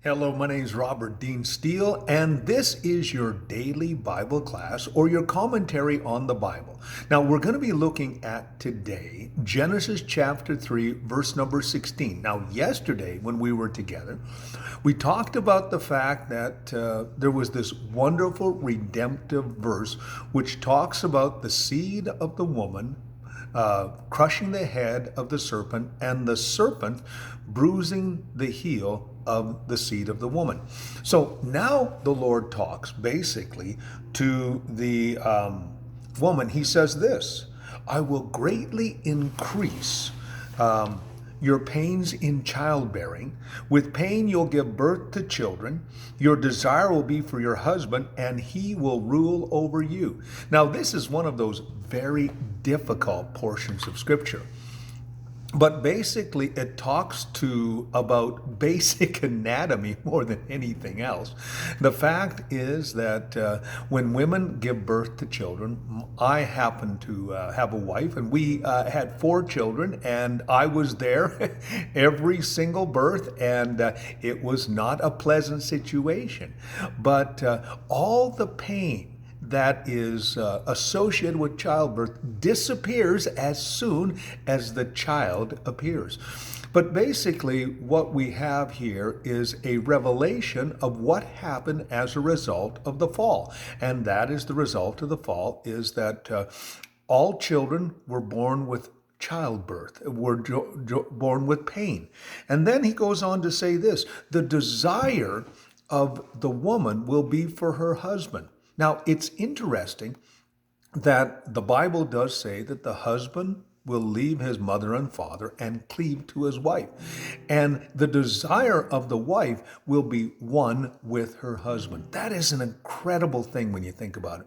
Hello, my name is Robert Dean Steele, and this is your daily Bible class or your commentary on the Bible. Now, we're going to be looking at today Genesis chapter 3, verse number 16. Now, yesterday when we were together, we talked about the fact that there was this wonderful redemptive verse which talks about the seed of the woman crushing the head of the serpent, and the serpent bruising the heel of the seed of the woman. So now the Lord talks basically to the woman. He says this: I will greatly increase your pains in childbearing. With pain you'll give birth to children. Your desire will be for your husband, and he will rule over you. Now, this is one of those very difficult portions of Scripture. But basically, it talks to about basic anatomy more than anything else. The fact is that when women give birth to children, I happen to have a wife, and we had 4 children, and I was there every single birth, and it was not a pleasant situation. But all the pain that is associated with childbirth disappears as soon as the child appears. But basically, what we have here is a revelation of what happened as a result of the fall. And that is the result of the fall is that all children were born with childbirth, were born with pain. And then he goes on to say this: the desire of the woman will be for her husband. Now, it's interesting that the Bible does say that the husband will leave his mother and father and cleave to his wife. And the desire of the wife will be one with her husband. That is an incredible thing when you think about it.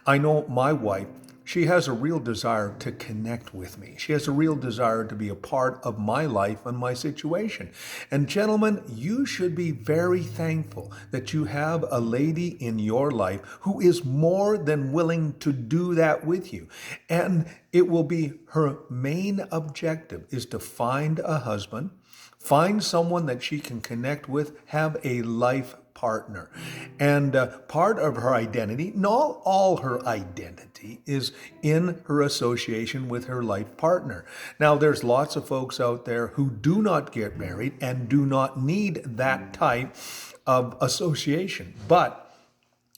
I know my wife, she has a real desire to connect with me. She has a real desire to be a part of my life and my situation. And gentlemen, you should be very thankful that you have a lady in your life who is more than willing to do that with you. And it will be her main objective is to find a husband, find someone that she can connect with, have a life partner. And part of her identity, not all her identity, is in her association with her life partner. Now, there's lots of folks out there who do not get married and do not need that type of association. But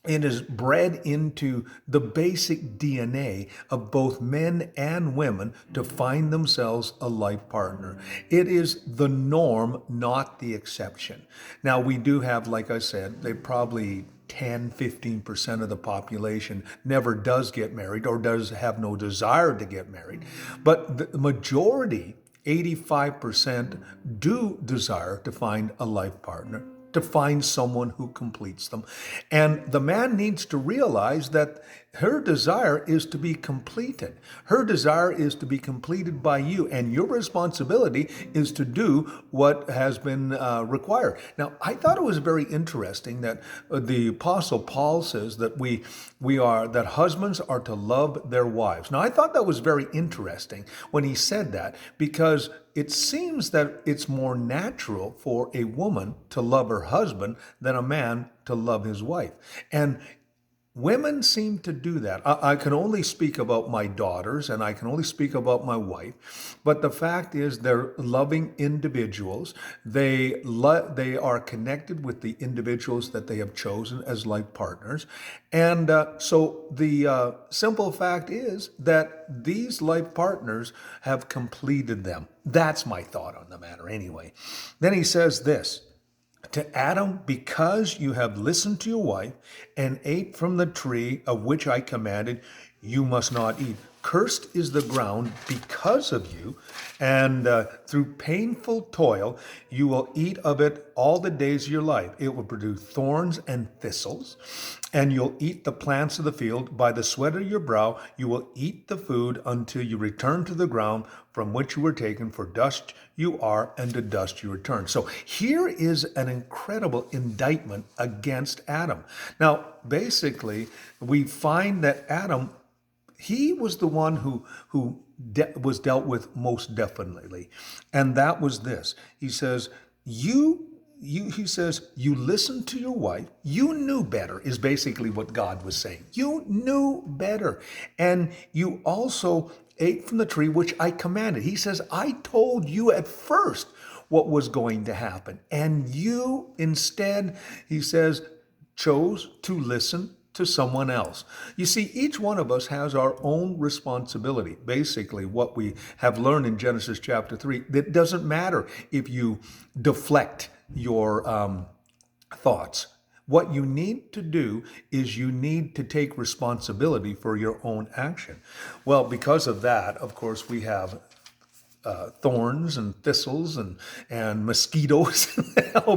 it is bred into the basic DNA of both men and women to find themselves a life partner. It is the norm, not the exception. Now, we do have, like I said, they probably 10-15% of the population never does get married or does have no desire to get married. But the majority, 85%, do desire to find a life partner, to find someone who completes them. And the man needs to realize that her desire is to be completed. Her desire is to be completed by you, and your responsibility is to do what has been required. Now, I thought it was very interesting that the Apostle Paul says that that husbands are to love their wives. Now, I thought that was very interesting when he said that, because it seems that it's more natural for a woman to love her husband than a man to love his wife. And women seem to do that. I can only speak about my daughters and I can only speak about my wife. But the fact is, they're loving individuals. They are connected with the individuals that they have chosen as life partners. And so the simple fact is that these life partners have completed them. That's my thought on the matter anyway. Then he says this: to Adam, because you have listened to your wife and ate from the tree of which I commanded, you must not eat. Cursed is the ground because of you, and through painful toil you will eat of it all the days of your life. It will produce thorns and thistles, and you'll eat the plants of the field. By the sweat of your brow you will eat the food until you return to the ground from which you were taken, for dust you are, and to dust you return. So here is an incredible indictment against Adam. Now, basically, we find that Adam, he was the one who was dealt with most definitely. And that was this. He says, he says, you listened to your wife. You knew better, is basically what God was saying. You knew better. And you also ate from the tree which I commanded. He says, I told you at first what was going to happen. And you instead, he says, chose to listen to someone else. You see, each one of us has our own responsibility. Basically, what we have learned in Genesis chapter 3, it doesn't matter if you deflect your thoughts. What you need to do is you need to take responsibility for your own action. Well, because of that, of course, we have thorns and thistles and mosquitoes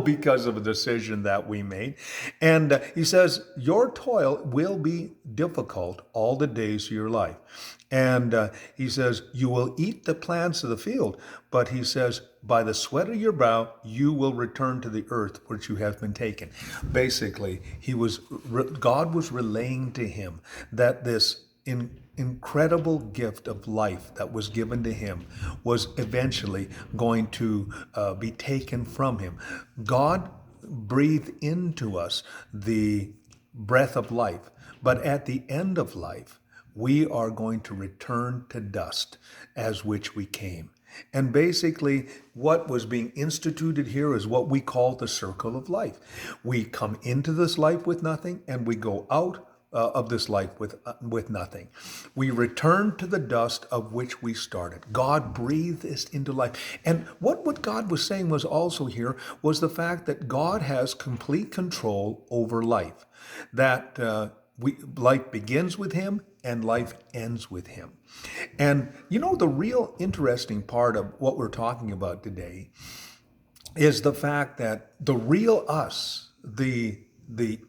because of a decision that we made. And he says, your toil will be difficult all the days of your life. And he says, you will eat the plants of the field, but he says, by the sweat of your brow, you will return to the earth which you have been taken. Basically, God was relaying to him that this incredible gift of life that was given to him was eventually going to be taken from him. God breathed into us the breath of life, but at the end of life, we are going to return to dust as which we came. And basically, what was being instituted here is what we call the circle of life. We come into this life with nothing, and we go out of this life with nothing. We return to the dust of which we started. God breathed this into life. And what God was saying was also here was the fact that God has complete control over life. That life begins with him and life ends with him. And you know, the real interesting part of what we're talking about today is the fact that the real us, the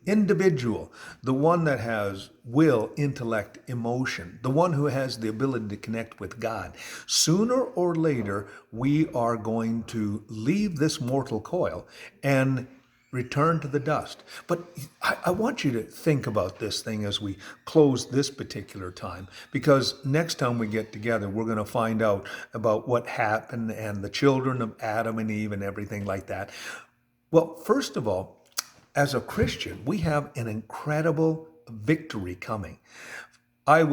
individual, the one that has will, intellect, emotion, the one who has the ability to connect with God, sooner or later, we are going to leave this mortal coil and return to the dust. But I want you to think about this thing as we close this particular time, because next time we get together, we're going to find out about what happened and the children of Adam and Eve and everything like that. Well, first of all, as a Christian, we have an incredible victory coming. I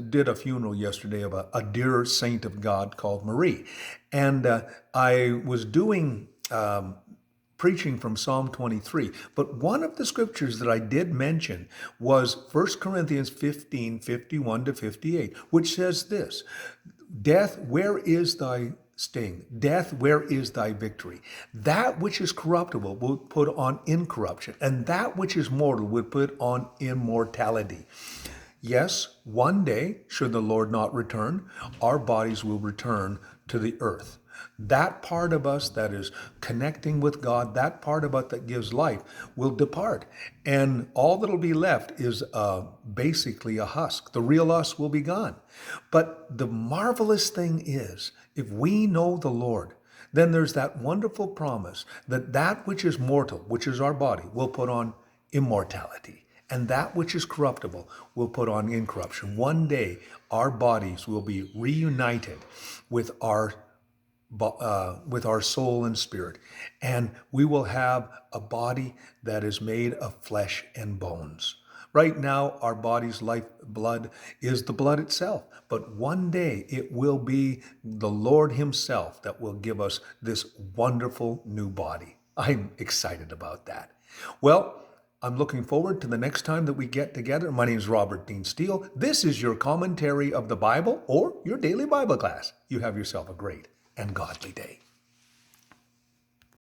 did a funeral yesterday of a dear saint of God called Marie, and I was doing preaching from Psalm 23. But one of the scriptures that I did mention was 1 Corinthians 15, 51 to 58, which says this, death, where is thy sting? Death, where is thy victory? That which is corruptible will put on incorruption, and that which is mortal will put on immortality. Yes, one day, should the Lord not return, our bodies will return to the earth. That part of us that is connecting with God, that part of us that gives life, will depart. And all that'll be left is basically a husk. The real us will be gone. But the marvelous thing is, if we know the Lord, then there's that wonderful promise that that which is mortal, which is our body, will put on immortality. And that which is corruptible will put on incorruption. One day, our bodies will be reunited with our soul and spirit, and we will have a body that is made of flesh and bones. Right now, our body's lifeblood is the blood itself, but one day it will be the Lord himself that will give us this wonderful new body. I'm excited about that. Well, I'm looking forward to the next time that we get together. My name is Robert Dean Steele. This is your commentary of the Bible or your daily Bible class. You have yourself a great and godly day.